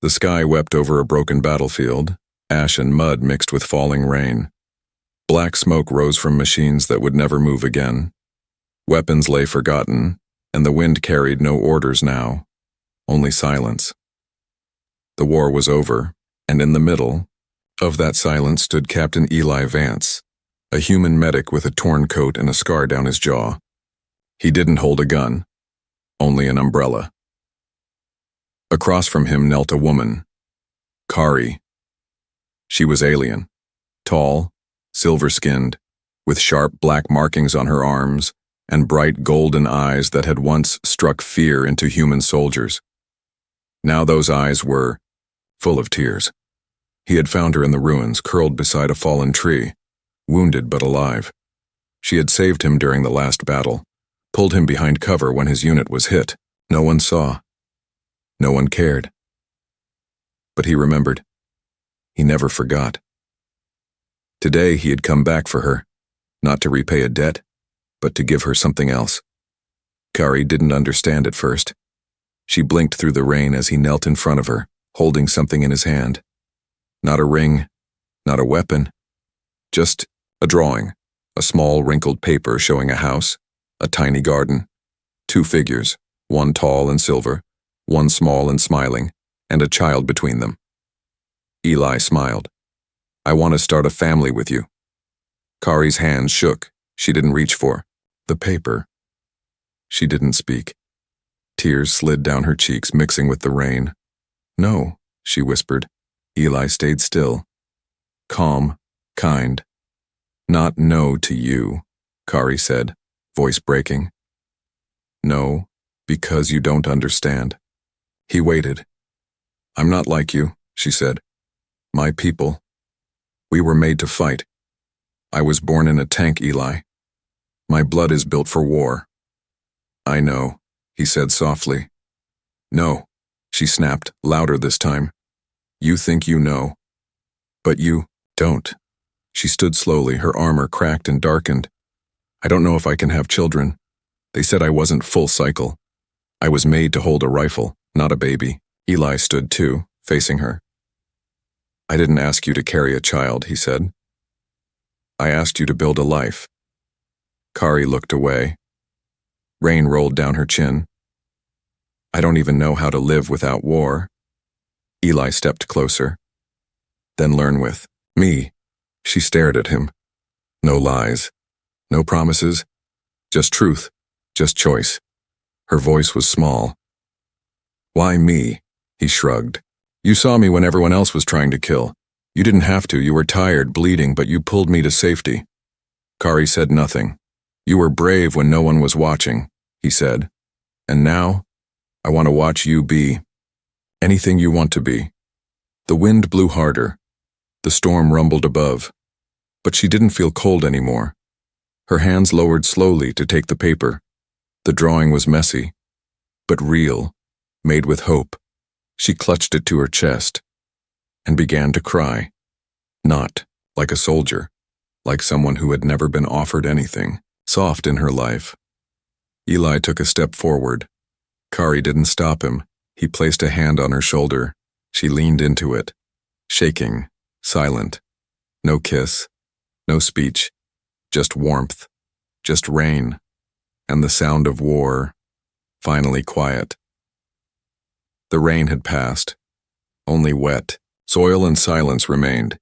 The sky wept over a broken battlefield, ash and mud mixed with falling rain. Black smoke rose from machines that would never move again. Weapons lay forgotten, and the wind carried no orders now, only silence. The war was over, and in the middle of that silence stood Captain Eli Vance, a human medic with a torn coat and a scar down his jaw. He didn't hold a gun, only an umbrella. Across from him knelt a woman, Kari. She was alien, tall, silver-skinned, with sharp black markings on her arms and bright golden eyes that had once struck fear into human soldiers. Now those eyes were full of tears. He had found her in the ruins, curled beside a fallen tree, wounded but alive. She had saved him during the last battle, pulled him behind cover when his unit was hit. No one saw. No one cared. But he remembered. He never forgot. Today he had come back for her, not to repay a debt, but to give her something else. Kari didn't understand at first. She blinked through the rain as he knelt in front of her, holding something in his hand. Not a ring, not a weapon, just a drawing, a small wrinkled paper showing a house, a tiny garden, two figures, one tall and silver, one small and smiling, and a child between them. Eli smiled. "I want to start a family with you." Kari's hands shook. She didn't reach for the paper. She didn't speak. Tears slid down her cheeks, mixing with the rain. "No," she whispered. Eli stayed still. Calm, kind. "Not no to you," Kari said, voice breaking. "No, because you don't understand." He waited. "I'm not like you," she said. "My people. We were made to fight. I was born in a tank, Eli. My blood is built for war." "I know," he said softly. "No," she snapped, louder this time. "You think you know. But you don't." She stood slowly, her armor cracked and darkened. "I don't know if I can have children. They said I wasn't full cycle. I was made to hold a rifle, not a baby." Eli stood too, facing her. "I didn't ask you to carry a child," he said. "I asked you to build a life." Kari looked away. Rain rolled down her chin. "I don't even know how to live without war." Eli stepped closer. "Then learn with me." She stared at him. No lies, no promises, just truth, just choice. Her voice was small. "Why me?" He shrugged. "You saw me when everyone else was trying to kill. You didn't have to, you were tired, bleeding, but you pulled me to safety." Kari said nothing. "You were brave when no one was watching," he said. "And now, I want to watch you be anything you want to be." The wind blew harder. The storm rumbled above. But she didn't feel cold anymore. Her hands lowered slowly to take the paper. The drawing was messy, but real, made with hope. She clutched it to her chest and began to cry. Not like a soldier, like someone who had never been offered anything soft in her life. Eli took a step forward. Kari didn't stop him. He placed a hand on her shoulder. She leaned into it, shaking, silent. No kiss, no speech, just warmth, just rain, and the sound of war, finally quiet. The rain had passed. Only wet, soil and silence remained.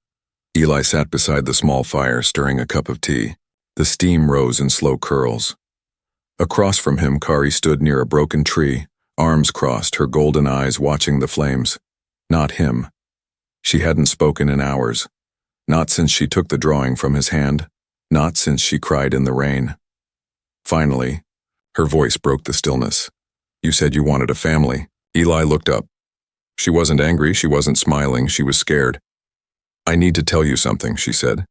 Eli sat beside the small fire, stirring a cup of tea. The steam rose in slow curls. Across from him, Kari stood near a broken tree, arms crossed, her golden eyes watching the flames. Not him. She hadn't spoken in hours. Not since she took the drawing from his hand. Not since she cried in the rain. Finally, her voice broke the stillness. "You said you wanted a family." Eli looked up. She wasn't angry, she wasn't smiling, she was scared. "I need to tell you something," she said.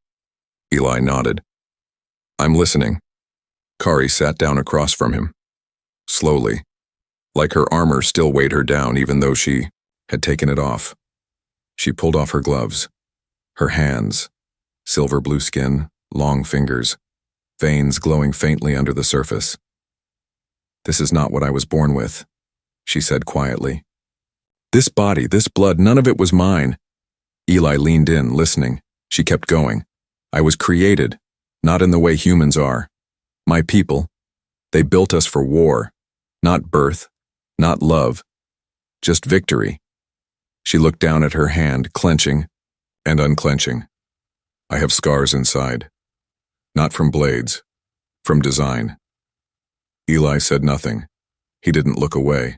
Eli nodded. "I'm listening." Kari sat down across from him. Slowly, like her armor still weighed her down even though she had taken it off. She pulled off her gloves. Her hands, silver blue skin, long fingers, veins glowing faintly under the surface. "This is not what I was born with," she said quietly. This body, this blood, none of it was mine. Eli leaned in, listening. She kept going. I was created, not in the way humans are. My people, they built us for war, not birth, not love, just victory. She looked down at her hand, clenching and unclenching. I have scars inside, not from blades, from design. Eli said nothing. He didn't look away.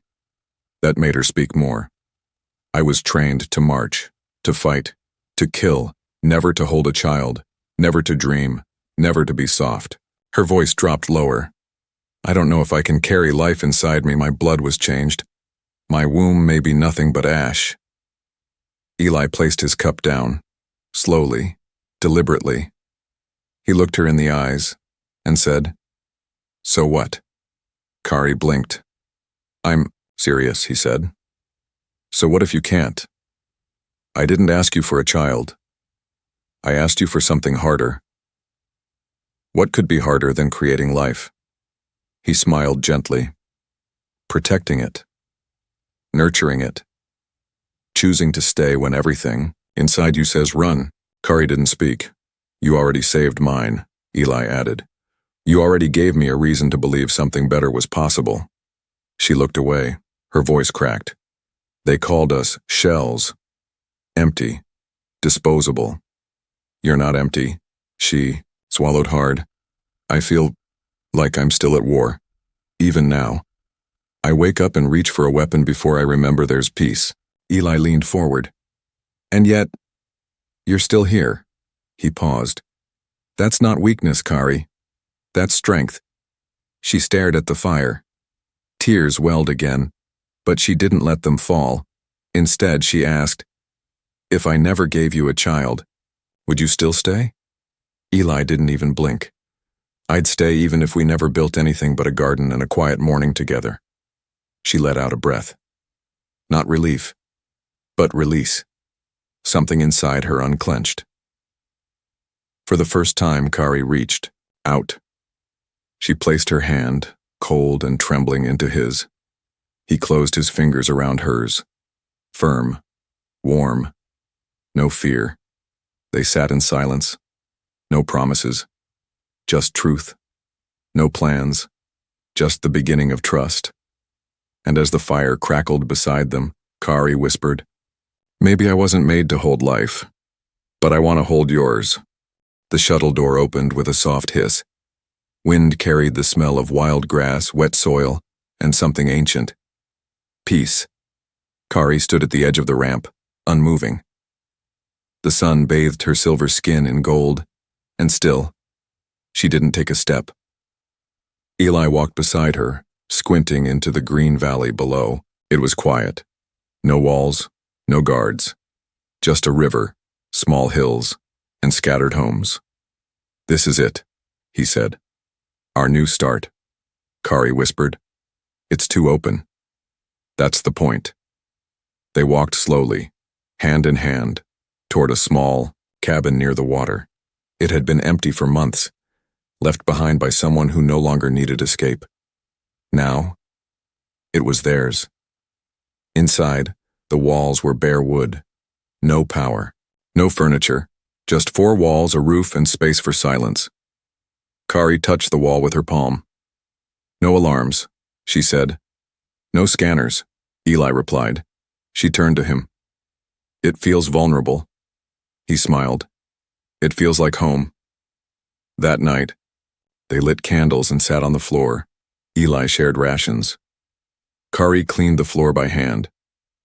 That made her speak more. I was trained to march, to fight, to kill, never to hold a child, never to dream, never to be soft. Her voice dropped lower. I don't know if I can carry life inside me. My blood was changed. My womb may be nothing but ash. Eli placed his cup down, slowly, deliberately. He looked her in the eyes and said, "So what?" Kari blinked. "I'm serious," he said. "So what if you can't? I didn't ask you for a child. I asked you for something harder. What could be harder than creating life?" He smiled gently. Protecting it. Nurturing it. Choosing to stay when everything inside you says run. Kari didn't speak. "You already saved mine," Eli added. "You already gave me a reason to believe something better was possible." She looked away. Her voice cracked. "They called us shells. Empty. Disposable. You're not empty." She swallowed hard. "I feel like I'm still at war. Even now. I wake up and reach for a weapon before I remember there's peace." Eli leaned forward. "And yet, you're still here." He paused. "That's not weakness, Kari. That's strength." She stared at the fire. Tears welled again, but she didn't let them fall. Instead, she asked, "If I never gave you a child, would you still stay?" Eli didn't even blink. "I'd stay even if we never built anything but a garden and a quiet morning together." She let out a breath. Not relief, but release. Something inside her unclenched. For the first time, Kari reached out. She placed her hand, cold and trembling, into his. He closed his fingers around hers. Firm, warm, no fear. They sat in silence. No promises. Just truth. No plans. Just the beginning of trust. And as the fire crackled beside them, Kari whispered, "Maybe I wasn't made to hold life, but I want to hold yours." The shuttle door opened with a soft hiss. Wind carried the smell of wild grass, wet soil, and something ancient. Peace. Kari stood at the edge of the ramp, unmoving. The sun bathed her silver skin in gold, and still, she didn't take a step. Eli walked beside her, squinting into the green valley below. It was quiet. No walls, no guards. Just a river, small hills, and scattered homes. "This is it," he said. "Our new start." Kari whispered. "It's too open." "That's the point." They walked slowly, hand in hand, toward a small cabin near the water. It had been empty for months, left behind by someone who no longer needed escape. Now, it was theirs. Inside, the walls were bare wood. No power, no furniture, just 4 walls, a roof, and space for silence. Kari touched the wall with her palm. "No alarms," she said. "No scanners," Eli replied. She turned to him. "It feels vulnerable." He smiled. "It feels like home." That night, they lit candles and sat on the floor. Eli shared rations. Kari cleaned the floor by hand.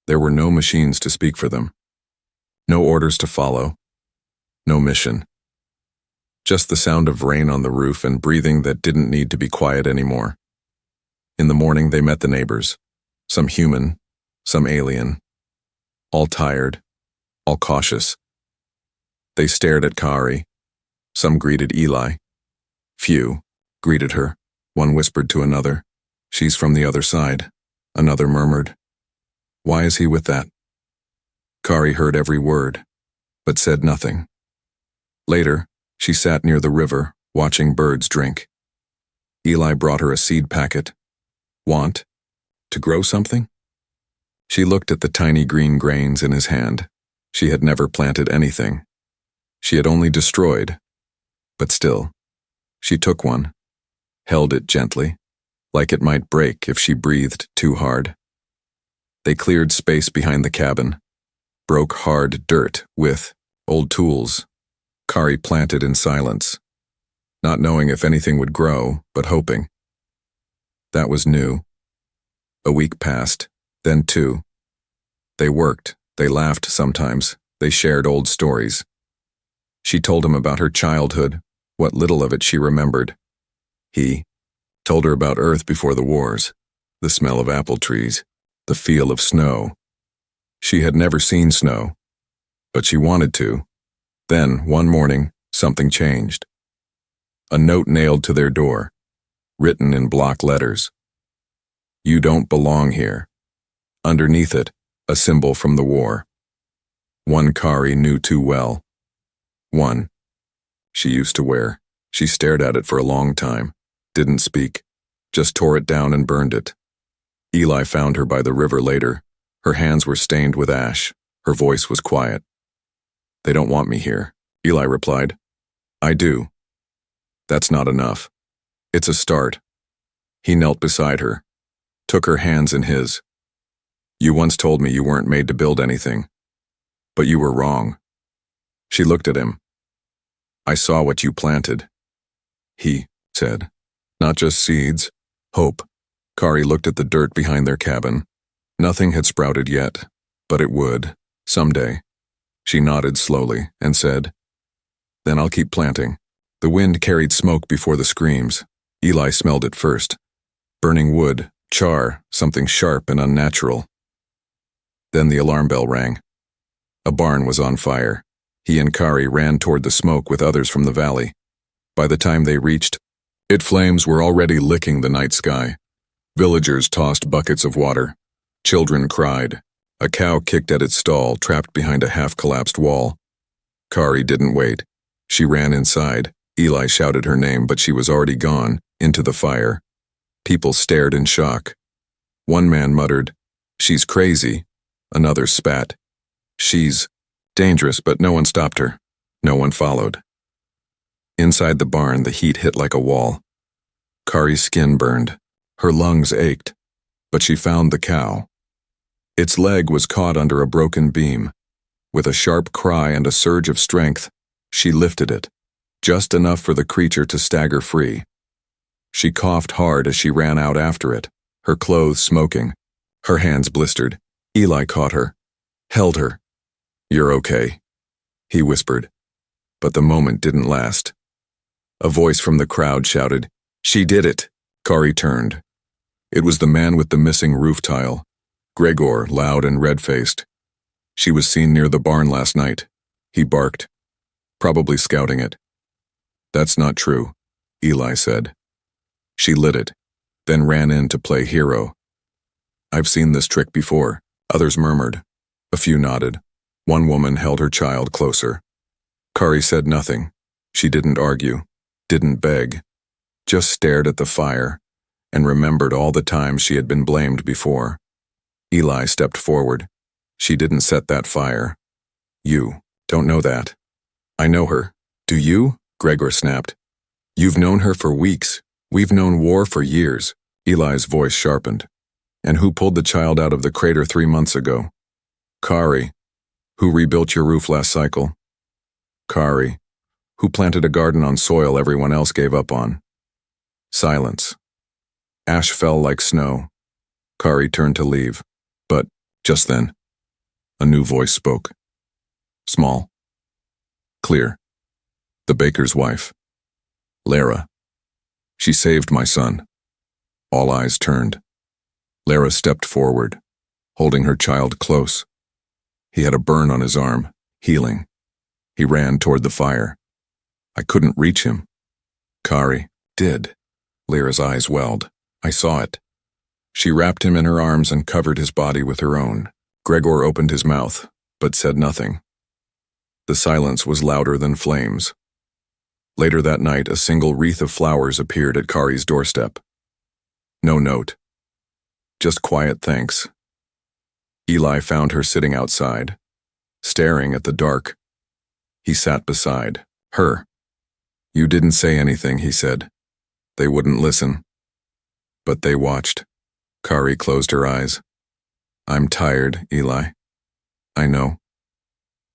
There were no machines to speak for them. No orders to follow. No mission. Just the sound of rain on the roof and breathing that didn't need to be quiet anymore. In the morning, they met the neighbors. Some human, some alien. All tired, all cautious. They stared at Kari. Some greeted Eli. Few greeted her. One whispered to another, "She's from the other side." Another murmured, "Why is he with that?" Kari heard every word, but said nothing. Later, she sat near the river, watching birds drink. Eli brought her a seed packet. "Want? To grow something?" She looked at the tiny green grains in his hand. She had never planted anything. She had only destroyed. But still, she took one, held it gently, like it might break if she breathed too hard. They cleared space behind the cabin, broke hard dirt with old tools. Kari planted in silence, not knowing if anything would grow, but hoping. That was new. A week passed, then two. They worked, they laughed sometimes, they shared old stories. She told him about her childhood, what little of it she remembered. He told her about Earth before the wars, the smell of apple trees, the feel of snow. She had never seen snow, but she wanted to. Then, one morning, something changed. A note nailed to their door, written in block letters. "You don't belong here." Underneath it, a symbol from the war. One Kari knew too well. One she used to wear. She stared at it for a long time, didn't speak, just tore it down and burned it. Eli found her by the river later. Her hands were stained with ash. Her voice was quiet. "They don't want me here," Eli replied. "I do. That's not enough. It's a start." He knelt beside her, took her hands in his. "You once told me you weren't made to build anything, but you were wrong." She looked at him. "I saw what you planted," he said. "Not just seeds, hope." Kari looked at the dirt behind their cabin. Nothing had sprouted yet, but it would, someday. She nodded slowly and said, "Then I'll keep planting." The wind carried smoke before the screams. Eli smelled it first. Burning wood, char, something sharp and unnatural. Then the alarm bell rang. A barn was on fire. He and Kari ran toward the smoke with others from the valley. By the time they reached it, flames were already licking the night sky. Villagers tossed buckets of water. Children cried. A cow kicked at its stall, trapped behind a half-collapsed wall. Kari didn't wait. She ran inside. Eli shouted her name, but she was already gone, into the fire. People stared in shock. One man muttered, "She's crazy." Another spat. "She's dangerous," but no one stopped her. No one followed. Inside the barn, the heat hit like a wall. Kari's skin burned. Her lungs ached. But she found the cow. Its leg was caught under a broken beam. With a sharp cry and a surge of strength, she lifted it, just enough for the creature to stagger free. She coughed hard as she ran out after it, her clothes smoking, her hands blistered. Eli caught her, held her. "You're okay," he whispered. But the moment didn't last. A voice from the crowd shouted, "She did it!" Kari turned. It was the man with the missing roof tile, Gregor, loud and red-faced. She was seen near the barn last night. He barked, probably scouting it. "That's not true," Eli said. She lit it, then ran in to play hero. "I've seen this trick before," others murmured. A few nodded. One woman held her child closer. Kari said nothing. She didn't argue, didn't beg, just stared at the fire and remembered all the times she had been blamed before. Eli stepped forward. "She didn't set that fire. You don't know that." "I know her." "Do you?" Gregor snapped. "You've known her for weeks. We've known war for years." Eli's voice sharpened. "And who pulled the child out of the crater 3 months ago?" "Kari." "Who rebuilt your roof last cycle?" "Kari." "Who planted a garden on soil everyone else gave up on?" Silence. Ash fell like snow. Kari turned to leave. But, just then, a new voice spoke. Small. Clear. The baker's wife. "Lara. She saved my son." All eyes turned. Lara stepped forward, holding her child close. He had a burn on his arm, healing. He ran toward the fire. I couldn't reach him. Kari did. Lara's eyes welled. I saw it. She wrapped him in her arms and covered his body with her own. Gregor opened his mouth, but said nothing. The silence was louder than flames. Later that night, a single wreath of flowers appeared at Kari's doorstep. No note. Just quiet thanks. Eli found her sitting outside, staring at the dark. He sat beside her. You didn't say anything, he said. They wouldn't listen. But they watched. Kari closed her eyes. I'm tired, Eli. I know.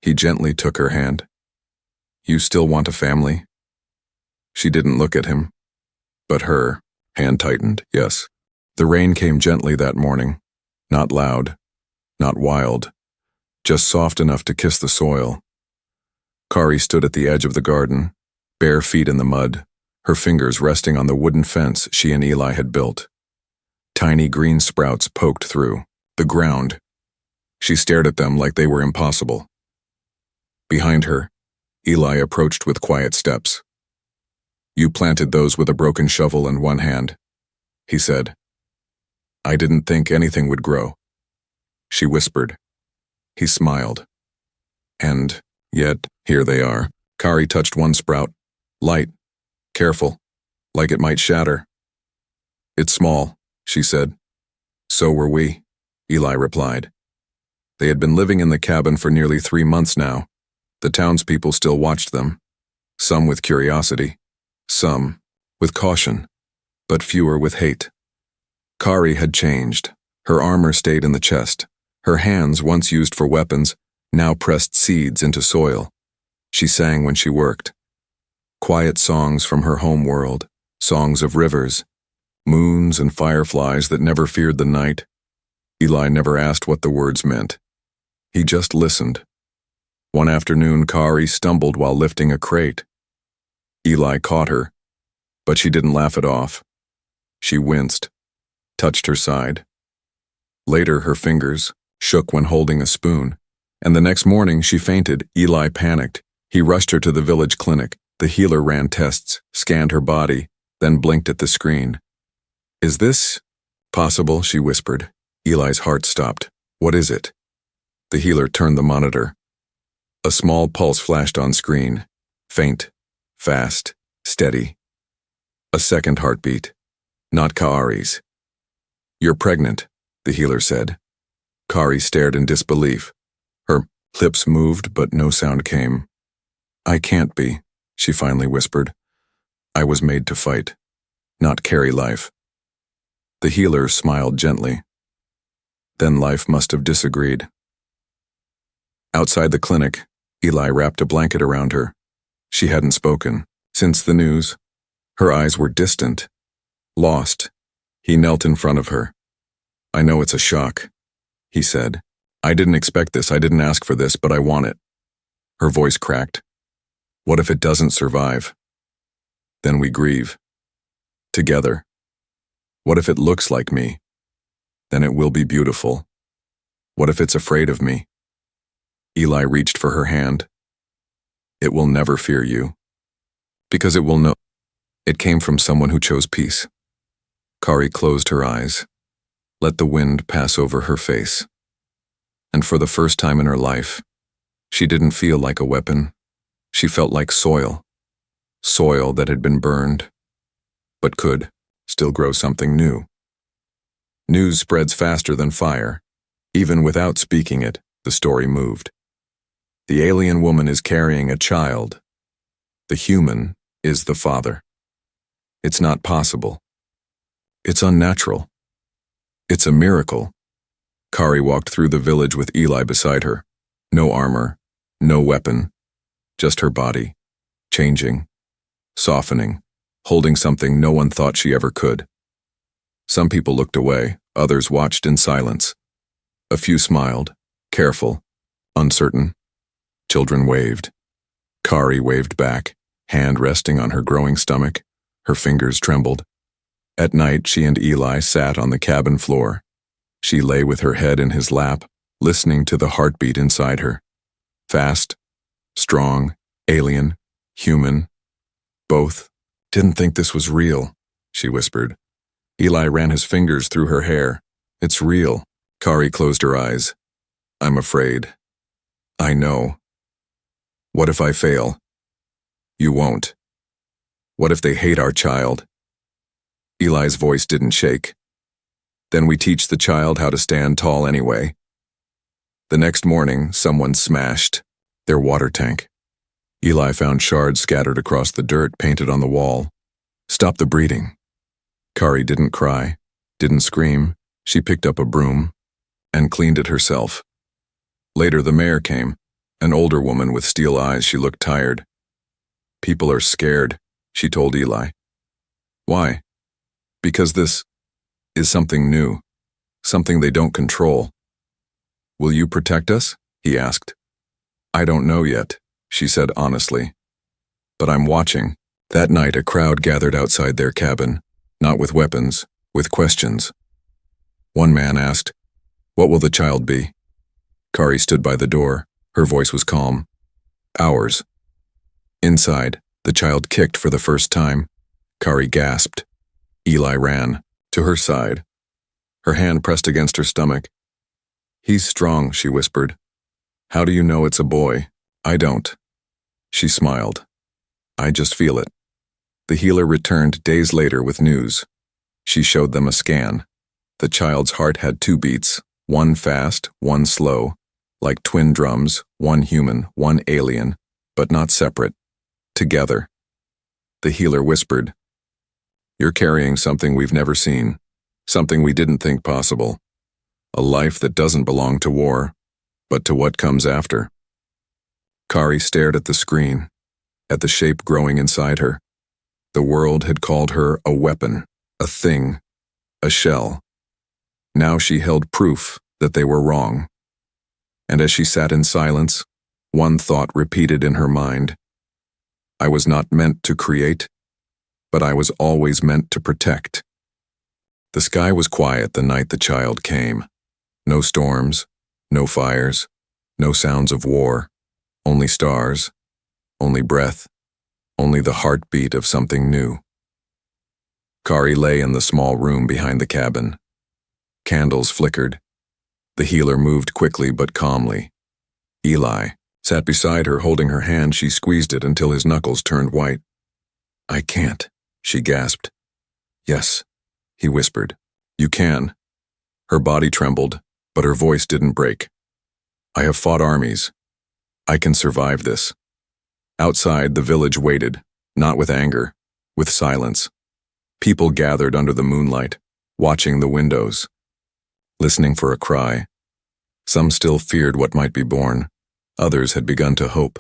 He gently took her hand. You still want a family? She didn't look at him. But her hand tightened, yes. The rain came gently that morning. Not loud, not wild, just soft enough to kiss the soil. Kari stood at the edge of the garden, bare feet in the mud, her fingers resting on the wooden fence she and Eli had built. Tiny green sprouts poked through the ground. She stared at them like they were impossible. Behind her, Eli approached with quiet steps. You planted those with a broken shovel in one hand, he said. I didn't think anything would grow. She whispered. He smiled. And yet, here they are. Kari touched one sprout. Light. Careful. Like it might shatter. It's small, she said. So were we, Eli replied. They had been living in the cabin for nearly 3 months now. The townspeople still watched them. Some with curiosity. Some with caution. But fewer with hate. Kari had changed. Her armor stayed in the chest. Her hands, once used for weapons, now pressed seeds into soil. She sang when she worked. Quiet songs from her home world, songs of rivers, moons and fireflies that never feared the night. Eli never asked what the words meant. He just listened. One afternoon, Kari stumbled while lifting a crate. Eli caught her, but she didn't laugh it off. She winced, touched her side. Later, her fingers shook when holding a spoon, and the next morning she fainted. Eli panicked. He rushed her to the village clinic. The healer ran tests, scanned her body, then blinked at the screen. Is this possible? She whispered. Eli's heart stopped. What is it? The healer turned the monitor. A small pulse flashed on screen. Faint, fast, steady. A second heartbeat. Not Kari's. You're pregnant, the healer said. Kari stared in disbelief. Her lips moved, but no sound came. I can't be, she finally whispered. I was made to fight, not carry life. The healer smiled gently. Then life must have disagreed. Outside the clinic, Eli wrapped a blanket around her. She hadn't spoken since the news. Her eyes were distant, lost. He knelt in front of her. I know it's a shock, he said. I didn't expect this, I didn't ask for this, but I want it. Her voice cracked. What if it doesn't survive? Then we grieve. Together. What if it looks like me? Then it will be beautiful. What if it's afraid of me? Eli reached for her hand. It will never fear you. Because it will know. It came from someone who chose peace. Kari closed her eyes. Let the wind pass over her face. And for the first time in her life, she didn't feel like a weapon. She felt like soil. Soil that had been burned, but could still grow something new. News spreads faster than fire. Even without speaking it, the story moved. The alien woman is carrying a child. The human is the father. It's not possible. It's unnatural. It's a miracle. Kari walked through the village with Eli beside her. No armor, no weapon, just her body, changing, softening, holding something no one thought she ever could. Some people looked away, others watched in silence. A few smiled, careful, uncertain. Children waved. Kari waved back, hand resting on her growing stomach. Her fingers trembled. At night, she and Eli sat on the cabin floor. She lay with her head in his lap, listening to the heartbeat inside her. Fast, strong, alien, human. Both. Didn't think this was real, she whispered. Eli ran his fingers through her hair. It's real. Kari closed her eyes. I'm afraid. I know. What if I fail? You won't. What if they hate our child? Eli's voice didn't shake. Then we teach the child how to stand tall anyway. The next morning, someone smashed their water tank. Eli found shards scattered across the dirt painted on the wall. Stop the bleeding. Kari didn't cry, didn't scream. She picked up a broom and cleaned it herself. Later, the mayor came, an older woman with steel eyes. She looked tired. People are scared, she told Eli. Why? Because this is something new, something they don't control. Will you protect us? He asked. I don't know yet, she said honestly. But I'm watching. That night, a crowd gathered outside their cabin, not with weapons, with questions. One man asked, "What will the child be?" Kari stood by the door. Her voice was calm. Ours. Inside, the child kicked for the first time. Kari gasped. Eli ran to her side. Her hand pressed against her stomach. He's strong, she whispered. How do you know it's a boy? I don't. She smiled. I just feel it. The healer returned days later with news. She showed them a scan. The child's heart had 2 beats, one fast, one slow, like twin drums, one human, one alien, but not separate, together. The healer whispered, You're carrying something we've never seen, something we didn't think possible, a life that doesn't belong to war, but to what comes after. Kari stared at the screen, at the shape growing inside her. The world had called her a weapon, a thing, a shell. Now she held proof that they were wrong. And as she sat in silence, one thought repeated in her mind. I was not meant to create, but I was always meant to protect. The sky was quiet the night the child came. No storms, no fires, no sounds of war, only stars, only breath, only the heartbeat of something new. Kari lay in the small room behind the cabin. Candles flickered. The healer moved quickly but calmly. Eli sat beside her, holding her hand. She squeezed it until his knuckles turned white. I can't, she gasped. Yes, he whispered. You can. Her body trembled, but her voice didn't break. I have fought armies. I can survive this. Outside, the village waited, not with anger, with silence. People gathered under the moonlight, watching the windows, listening for a cry. Some still feared what might be born. Others had begun to hope.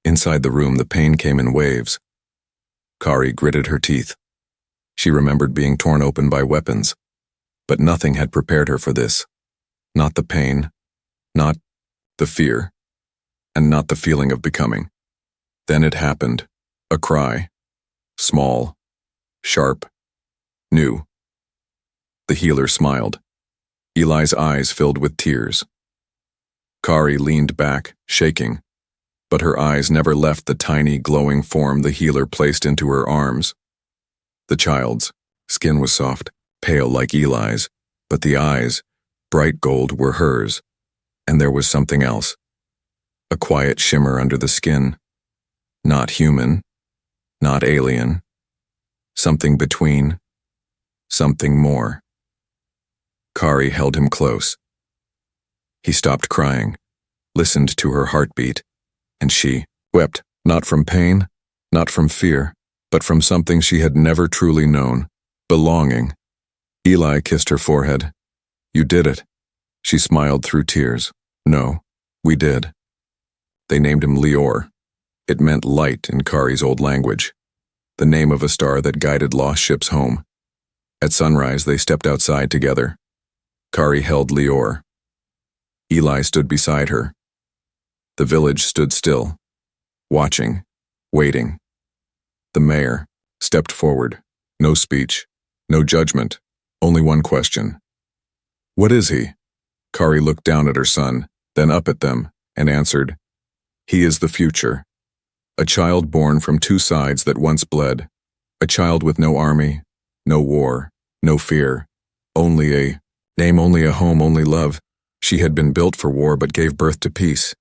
Inside the room, the pain came in waves. Kari gritted her teeth. She remembered being torn open by weapons, but nothing had prepared her for this. Not the pain, not the fear, and not the feeling of becoming. Then it happened. A cry. Small, sharp, new. The healer smiled. Eli's eyes filled with tears. Kari leaned back, shaking, but her eyes never left the tiny, glowing form the healer placed into her arms. The child's skin was soft, pale like Eli's, but the eyes, bright gold, were hers. And there was something else. A quiet shimmer under the skin. Not human, not alien. Something between, something more. Kari held him close. He stopped crying, listened to her heartbeat, and she wept, not from pain, not from fear, but from something she had never truly known, belonging. Eli kissed her forehead. You did it. She smiled through tears. No, we did. They named him Lior. It meant light in Kari's old language, the name of a star that guided lost ships home. At sunrise, they stepped outside together. Kari held Lior. Eli stood beside her. The village stood still, watching, waiting. The mayor stepped forward. No speech, no judgment, only one question. What is he? Kari looked down at her son, then up at them, and answered, He is the future. A child born from 2 sides that once bled. A child with no army, no war, no fear. Only a name, only a home, only love. She had been built for war but gave birth to peace.